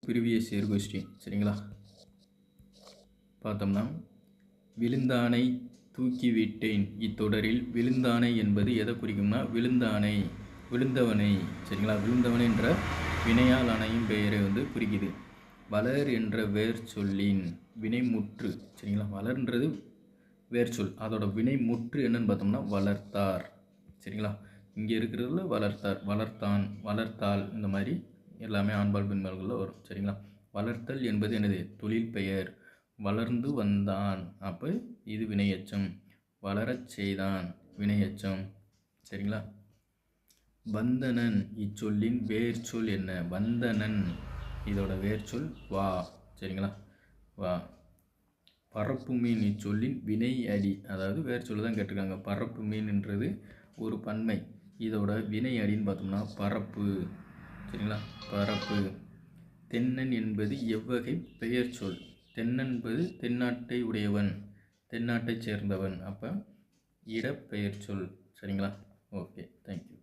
Previous year question சரிங்களா. பார்த்தோம்னா விழுந்தானை தூக்கிவிட்டேன். இத்தொடரில் விழுந்தானை என்பது எதை குறிக்கும்னா விழுந்தானை விழுந்தவனை சரிங்களா. விழுந்தவனை என்ற வினையால் அணையும் பெயரை குறிக்குது. வளர் என்ற வேர் சொல்லின் வினைமுற்று சரிங்களா. வளர்ன்றது வேர் சொல், அதோட வினைமுற்று என்னன்னு பார்த்தோம்னா வளர்த்தார் சரிங்களா. இங்கே இருக்கிறதுல வளர்த்தார், வளர்த்தான், வளர்த்தால் இந்த மாதிரி எல்லாமே ஆண்பால் பெண்பால்களில் வரும் சரிங்களா. வளர்த்தல் என்பது எனது தொழில் பெயர். வளர்ந்து வந்தான், அப்போ இது வினையச்சம். வளரச் செய்தான் வினையச்சம் சரிங்களா. வந்தனன் இச்சொல்லின் வேர் சொல் என்ன? வந்தனன் இதோட வேர் சொல் வா சரிங்களா, வா. பரப்பு மீன் இச்சொல்லின் வினை அடி, அதாவது வேர் சொல்லு தான் கேட்டிருக்காங்க. பரப்பு மீன்ன்றது ஒரு பன்மை, இதோட வினை அடின்னு பார்த்தோம்னா பரப்பு சரிங்களா, பரப்பு. தென்னன் என்பது எவ்வகை பெயர் சொல்? தென்னன் என்பது தென்னாட்டை உடையவன், தென்னாட்டை சேர்ந்தவன், அப்போ இடப்பெயர் சொல் சரிங்களா. Okay, thank you.